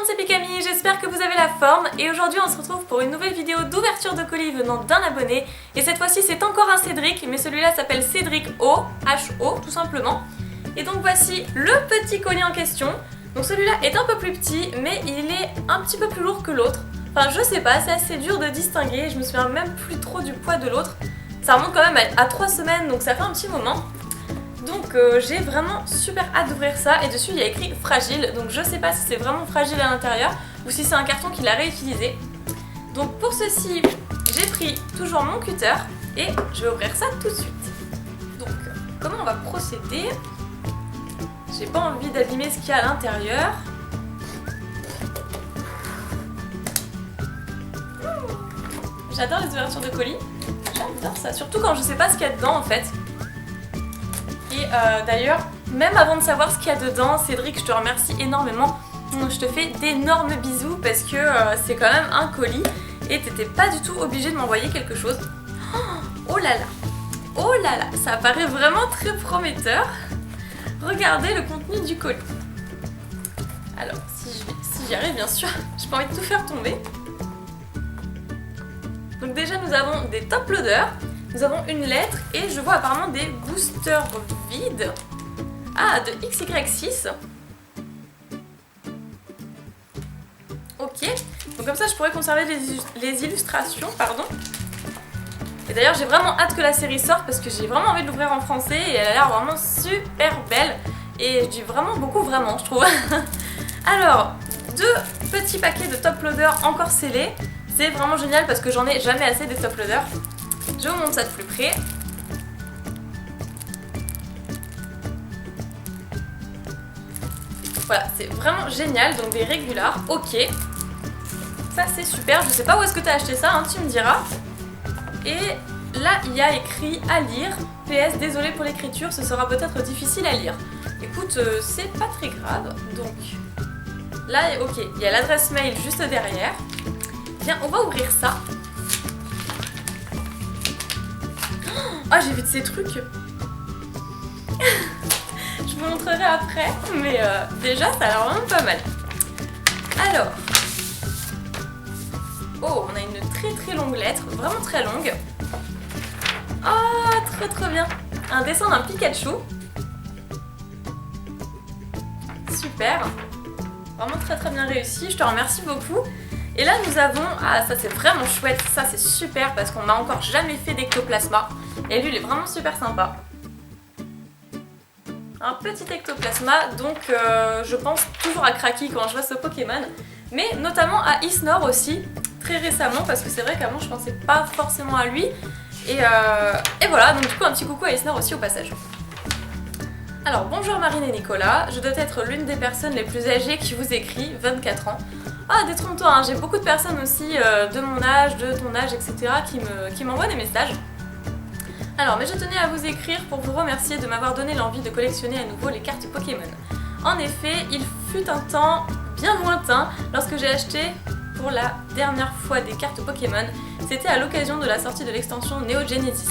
monde, c'est Pikami, j'espère que vous avez la forme et aujourd'hui on se retrouve pour une nouvelle vidéo d'ouverture de colis venant d'un abonné et cette fois-ci c'est encore un Cédric mais celui-là s'appelle Cédric O, H-O tout simplement. Et donc voici le petit colis en question. Donc celui-là est un peu plus petit mais il est un petit peu plus lourd que l'autre. Enfin je sais pas, c'est assez dur de distinguer, je me souviens même plus trop du poids de l'autre. Ça remonte quand même à 3 semaines donc ça fait un petit moment. Donc j'ai vraiment super hâte d'ouvrir ça et dessus il y a écrit fragile, donc je sais pas si c'est vraiment fragile à l'intérieur ou si c'est un carton qu'il a réutilisé. Donc pour ceci j'ai pris toujours mon cutter et je vais ouvrir ça tout de suite. Donc comment on va procéder? J'ai pas envie d'abîmer ce qu'il y a à l'intérieur. J'adore les ouvertures de colis, j'adore ça, surtout quand je sais pas ce qu'il y a dedans en fait. Et d'ailleurs, même avant de savoir ce qu'il y a dedans, Cédric, je te remercie énormément. Je te fais d'énormes bisous parce que c'est quand même un colis et t'étais pas du tout obligé de m'envoyer quelque chose. Oh là là, oh là là, ça paraît vraiment très prometteur. Regardez le contenu du colis. Alors, si j'y arrive bien sûr, j'ai pas envie de tout faire tomber. Donc déjà nous avons des top loaders. Nous avons une lettre et je vois apparemment des boosters vides. Ah, de XY6. Ok, donc comme ça je pourrais conserver les illustrations, pardon. Et d'ailleurs j'ai vraiment hâte que la série sorte parce que j'ai vraiment envie de l'ouvrir en français et elle a l'air vraiment super belle. Et je dis vraiment beaucoup, vraiment je trouve. Alors, 2 petits paquets de top loaders encore scellés. C'est vraiment génial parce que j'en ai jamais assez des top loaders. Je vous montre ça de plus près. Voilà, c'est vraiment génial. Donc des régulars, ok. Ça c'est super. Je sais pas où est-ce que tu as acheté ça, hein, tu me diras. Et là, il y a écrit à lire. PS, désolé pour l'écriture, ce sera peut-être difficile à lire. Écoute, c'est pas très grave. Donc là, ok, il y a l'adresse mail juste derrière. Bien, on va ouvrir ça. Ah, j'ai vu de ces trucs. Je vous montrerai après, mais déjà ça a l'air vraiment pas mal. Alors, oh, on a une très longue lettre, vraiment très longue. Ah, trop bien. Un dessin d'un Pikachu. Super. Vraiment très bien réussi, je te remercie beaucoup. Et là nous avons, ah ça c'est vraiment chouette, ça c'est super parce qu'on m'a encore jamais fait d'ectoplasma. Et lui il est vraiment super sympa. Un petit ectoplasma, donc je pense toujours à Cracky quand je vois ce Pokémon. Mais notamment à Isnor aussi, très récemment, parce que c'est vrai qu'avant je pensais pas forcément à lui. Et voilà, donc du coup un petit coucou à Isnor aussi au passage. Alors bonjour Marine et Nicolas, je dois être l'une des personnes les plus âgées qui vous écrit, 24 ans. Ah, détrompe-toi, hein, j'ai beaucoup de personnes aussi de mon âge, de ton âge, etc. qui m'envoient des messages. Alors, mais je tenais à vous écrire pour vous remercier de m'avoir donné l'envie de collectionner à nouveau les cartes Pokémon. En effet, il fut un temps bien lointain lorsque j'ai acheté pour la dernière fois des cartes Pokémon. C'était à l'occasion de la sortie de l'extension Neo Genesis.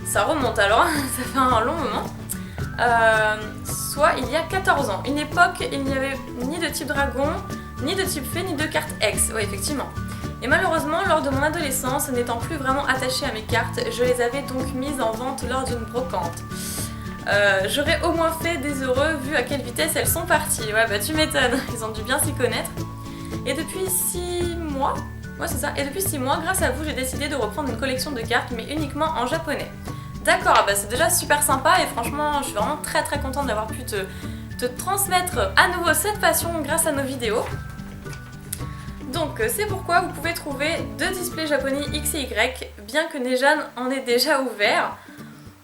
Ça remonte alors, ça fait un long moment. Soit il y a 14 ans. Une époque, il n'y avait ni de type dragon, ni de type fée, ni de carte X, oui effectivement. Et malheureusement, lors de mon adolescence, n'étant plus vraiment attachée à mes cartes, je les avais donc mises en vente lors d'une brocante. J'aurais au moins fait des heureux vu à quelle vitesse elles sont parties. Ouais bah tu m'étonnes, ils ont dû bien s'y connaître. Et depuis 6 mois, ouais c'est ça, et depuis 6 mois, grâce à vous, j'ai décidé de reprendre une collection de cartes, mais uniquement en japonais. D'accord, bah c'est déjà super sympa et franchement, je suis vraiment très contente d'avoir pu te transmettre à nouveau cette passion grâce à nos vidéos. Donc c'est pourquoi vous pouvez trouver 2 displays japonais X et Y, bien que Nejan en ait déjà ouvert.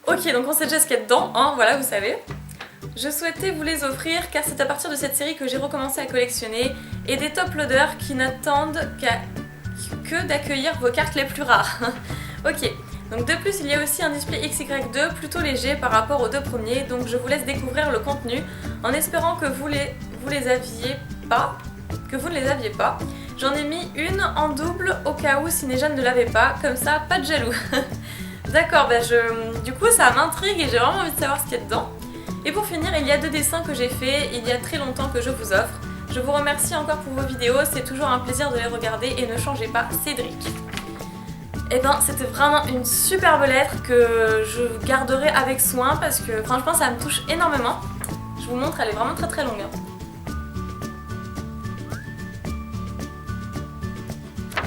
Ok, donc on sait déjà ce qu'il y a dedans, hein, voilà, vous savez. Je souhaitais vous les offrir car c'est à partir de cette série que j'ai recommencé à collectionner et des top loaders qui n'attendent que d'accueillir vos cartes les plus rares. Ok, donc de plus il y a aussi un display XY2 plutôt léger par rapport aux 2 premiers, donc je vous laisse découvrir le contenu en espérant que vous ne les aviez pas. J'en ai mis une en double au cas où si Nejan ne l'avait pas, comme ça pas de jaloux. D'accord, bah du coup ça m'intrigue et j'ai vraiment envie de savoir ce qu'il y a dedans. Et pour finir, il y a 2 dessins que j'ai faits il y a très longtemps que je vous offre. Je vous remercie encore pour vos vidéos, c'est toujours un plaisir de les regarder et ne changez pas Cédric. Et ben c'était vraiment une superbe lettre que je garderai avec soin parce que franchement ça me touche énormément. Je vous montre, elle est vraiment très longue.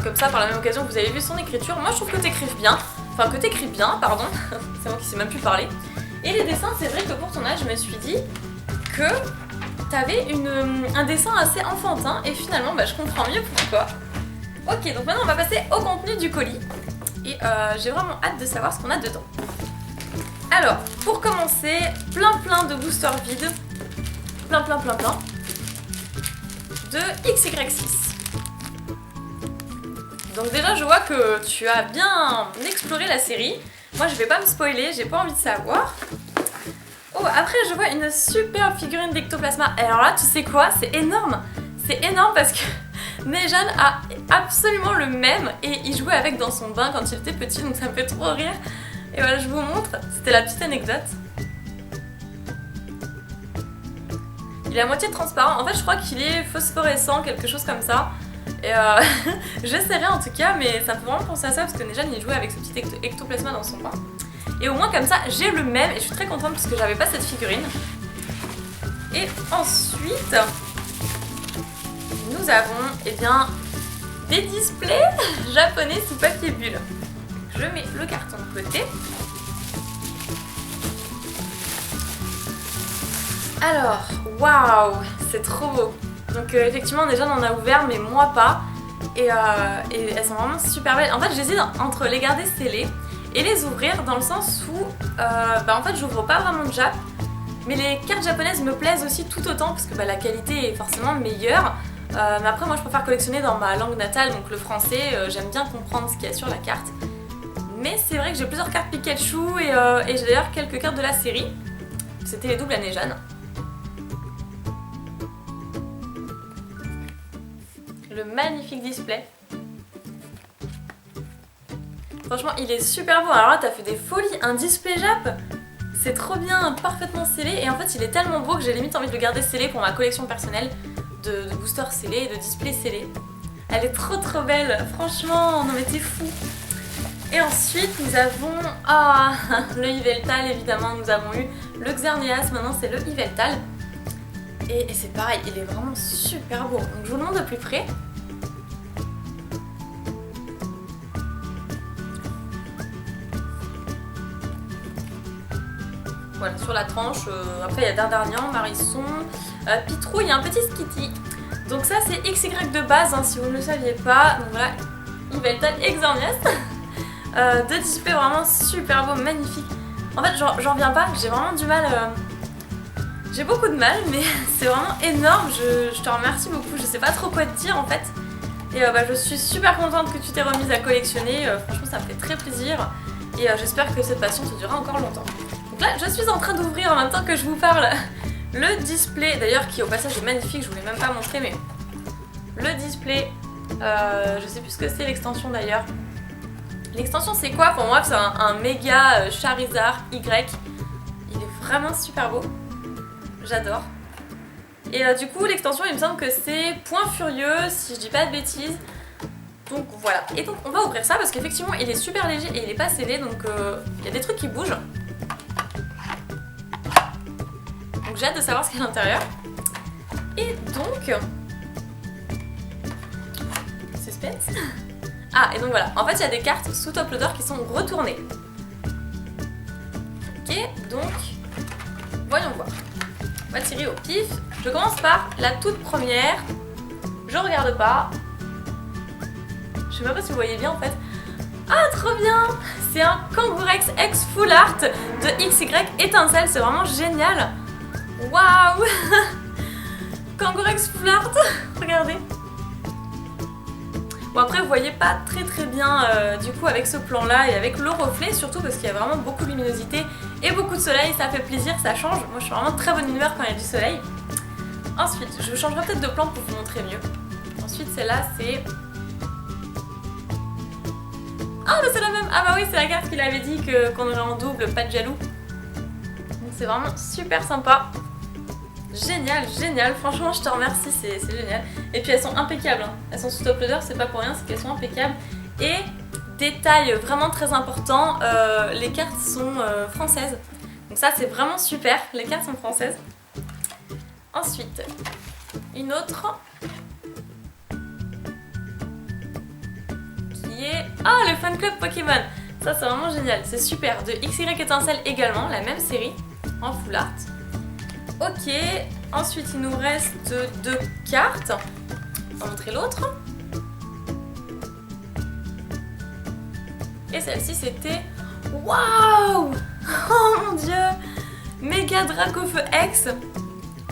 Comme ça, par la même occasion, vous avez vu son écriture. Moi je trouve que t'écris bien, pardon, c'est moi qui sais même plus parler. Et les dessins, c'est vrai que pour ton âge, je me suis dit que t'avais un dessin assez enfantin et finalement je comprends mieux pourquoi. Ok, donc maintenant on va passer au contenu du colis et j'ai vraiment hâte de savoir ce qu'on a dedans. Alors, pour commencer, plein de boosters vides, plein de XY6. Donc déjà je vois que tu as bien exploré la série. Moi je vais pas me spoiler, j'ai pas envie de savoir. Oh, après je vois une super figurine d'Ectoplasma. Et alors là, tu sais quoi? C'est énorme. C'est énorme parce que Nejan a absolument le même et il jouait avec dans son bain quand il était petit, donc ça me fait trop rire. Et voilà, je vous montre. C'était la petite anecdote. Il est à moitié transparent. En fait, je crois qu'il est phosphorescent, quelque chose comme ça. Et j'essaierai en tout cas, mais ça me fait vraiment penser à ça parce que Nejan il jouait avec ce petit ectoplasma dans son bain. Et au moins comme ça j'ai le même et je suis très contente parce que j'avais pas cette figurine. Et ensuite nous avons des displays japonais sous papier bulle. Je mets le carton de côté. Alors, waouh, c'est trop beau. Donc effectivement déjà on en a ouvert mais moi pas et elles sont vraiment super belles. En fait j'hésite entre les garder scellées et les ouvrir dans le sens où en fait j'ouvre pas vraiment de Jap, mais les cartes japonaises me plaisent aussi tout autant parce que la qualité est forcément meilleure. Mais après moi je préfère collectionner dans ma langue natale, donc le français, j'aime bien comprendre ce qu'il y a sur la carte. Mais c'est vrai que j'ai plusieurs cartes Pikachu et j'ai d'ailleurs quelques cartes de la série. C'était les doubles à Nejan. Le magnifique display. Franchement il est super beau. Alors là t'as fait des folies, un display Jap, c'est trop bien, parfaitement scellé et en fait il est tellement beau que j'ai limite envie de le garder scellé pour ma collection personnelle de boosters scellés et de displays scellés. Elle est trop belle, franchement, non mais t'es fou. Et ensuite nous avons le Yveltal évidemment, nous avons eu le Xerneas, maintenant c'est le Yveltal. Et c'est pareil, il est vraiment super beau. Donc je vous le montre de plus près. Voilà, sur la tranche, après il y a Dardarnian, Marisson, Pitrou, il y a un petit Skitty. Donc ça c'est XY de base, hein, si vous ne le saviez pas. Donc voilà, Yveltal et Xerneas. Deux displays vraiment super beaux, magnifiques. En fait j'en reviens pas, j'ai vraiment du mal... J'ai beaucoup de mal, mais c'est vraiment énorme, je te remercie beaucoup, je sais pas trop quoi te dire en fait. Et je suis super contente que tu t'es remise à collectionner, franchement ça me fait très plaisir. Et j'espère que cette passion te durera encore longtemps. Donc là je suis en train d'ouvrir en même temps que je vous parle le display, d'ailleurs qui au passage est magnifique, je vous l'ai même pas montré mais... Le display, je sais plus ce que c'est l'extension d'ailleurs. L'extension c'est quoi? Pour moi c'est un méga Charizard Y. Il est vraiment super beau. J'adore. Et du coup l'extension il me semble que c'est Point Furieux si je dis pas de bêtises. Donc voilà. Et donc on va ouvrir ça parce qu'effectivement il est super léger et il est pas scellé, donc il y a des trucs qui bougent. Donc j'ai hâte de savoir ce qu'il y a à l'intérieur. Et donc... Suspense. Ah et donc voilà, en fait il y a des cartes sous top loader qui sont retournées. Ok, donc voyons voir. On va tirer au pif. Je commence par la toute première. Je regarde pas. Je sais même pas si vous voyez bien en fait. Ah trop bien. C'est un Kangourex X Full Art de XY Étincelle. C'est vraiment génial. Waouh. Kangourex Full Art. Regardez. Bon après vous voyez pas très bien du coup avec ce plan là et avec le reflet, surtout parce qu'il y a vraiment beaucoup de luminosité et beaucoup de soleil, ça fait plaisir, ça change. Moi je suis vraiment de très bonne humeur quand il y a du soleil. Ensuite je changerai peut-être de plan pour vous montrer mieux. Ensuite celle-là c'est... Ah mais c'est la même. Ah bah oui c'est la carte qu'il avait dit qu'on aurait en double, pas de jaloux. Donc c'est vraiment super sympa. Génial, génial, franchement je te remercie, c'est génial. Et puis elles sont impeccables, hein. Elles sont sous top loader, c'est pas pour rien, c'est qu'elles sont impeccables. Et détail vraiment très important, les cartes sont françaises. Donc ça c'est vraiment super, les cartes sont françaises. Ensuite, une autre qui est... Ah, le fan club Pokémon. Ça c'est vraiment génial, c'est super. De XY Étincelle également, la même série, en full art. Ok, ensuite il nous reste 2 cartes. On va montrer l'autre. Et celle-ci c'était... Waouh! Oh mon dieu! Méga Dracofeu X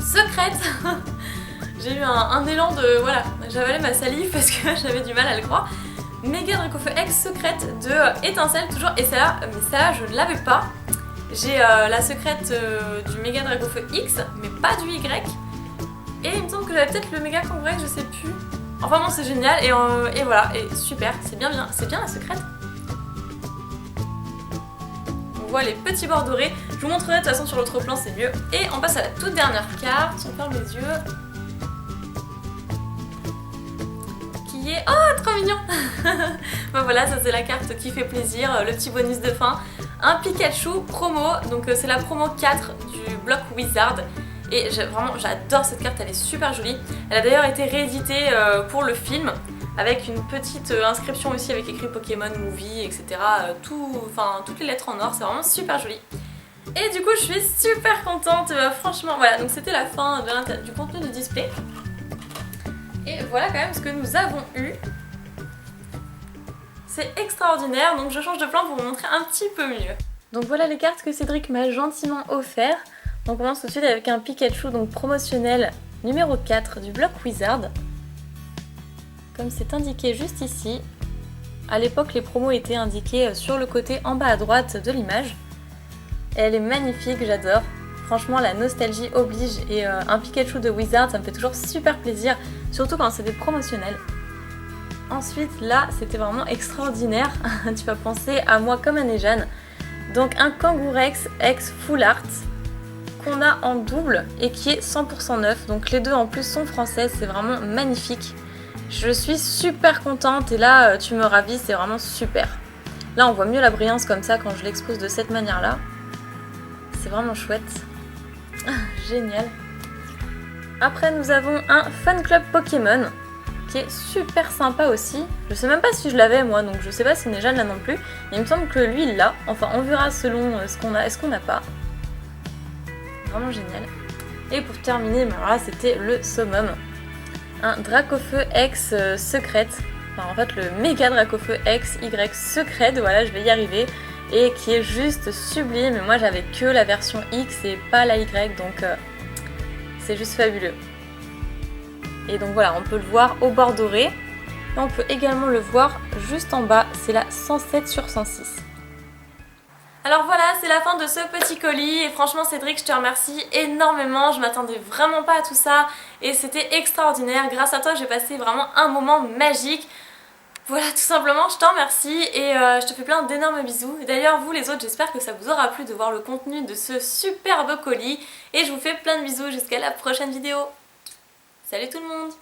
secrète. J'ai eu un élan de... Voilà, j'avalais ma salive parce que j'avais du mal à le croire. Méga Dracofeu X secrète de Étincelle toujours. Et celle-là, mais celle-là je ne l'avais pas. J'ai la secrète du Méga Dracofeu X, mais pas du Y. Et il me semble que j'avais peut-être le Méga Kangourex, je sais plus. Enfin bon, c'est génial et voilà, et super, c'est bien la secrète. On voit les petits bords dorés. Je vous montrerai de toute façon sur l'autre plan, c'est mieux. Et on passe à la toute dernière carte. On ferme les yeux. Qui est... Oh, trop mignon. Bon voilà, ça c'est la carte qui fait plaisir, le petit bonus de fin. Un Pikachu promo, donc c'est la promo 4 du bloc Wizard. Et vraiment, j'adore cette carte, elle est super jolie. Elle a d'ailleurs été rééditée pour le film, avec une petite inscription aussi avec écrit Pokémon Movie, etc. Toutes les lettres en or, c'est vraiment super joli. Et du coup, je suis super contente, franchement. Voilà, donc c'était la fin du contenu du display. Et voilà quand même ce que nous avons eu. C'est extraordinaire, donc je change de plan pour vous montrer un petit peu mieux. Donc voilà les cartes que Cédric m'a gentiment offert. On commence tout de suite avec un Pikachu donc promotionnel numéro 4 du bloc Wizard. Comme c'est indiqué juste ici. À l'époque, les promos étaient indiqués sur le côté en bas à droite de l'image. Et elle est magnifique, j'adore. Franchement, la nostalgie oblige et un Pikachu de Wizard, ça me fait toujours super plaisir, surtout quand c'est des promotionnels. Ensuite, là, c'était vraiment extraordinaire. Tu vas penser à moi comme à Nejane. Donc un Kangourex X Full Art qu'on a en double et qui est 100% neuf. Donc les deux en plus sont françaises, c'est vraiment magnifique. Je suis super contente et là, tu me ravis, c'est vraiment super. Là, on voit mieux la brillance comme ça quand je l'expose de cette manière-là. C'est vraiment chouette. Génial. Après, nous avons un fan club Pokémon qui est super sympa aussi. Je sais même pas si je l'avais moi, donc je sais pas si Nejane l'a non plus. Mais il me semble que lui il l'a. Enfin, on verra selon ce qu'on a et ce qu'on n'a pas. Vraiment génial. Et pour terminer, alors là c'était le summum. Un Dracofeu X secrète. Enfin, en fait, le méga Dracofeu X Y secrète. Voilà, je vais y arriver. Et qui est juste sublime. Moi j'avais que la version X et pas la Y, donc c'est juste fabuleux. Et donc voilà, on peut le voir au bord doré. Et on peut également le voir juste en bas, c'est la 107 sur 106. Alors voilà, c'est la fin de ce petit colis. Et franchement Cédric, je te remercie énormément. Je m'attendais vraiment pas à tout ça. Et c'était extraordinaire. Grâce à toi, j'ai passé vraiment un moment magique. Voilà, tout simplement, je t'en remercie et je te fais plein d'énormes bisous. D'ailleurs, vous les autres, j'espère que ça vous aura plu de voir le contenu de ce superbe colis. Et je vous fais plein de bisous jusqu'à la prochaine vidéo. Salut tout le monde!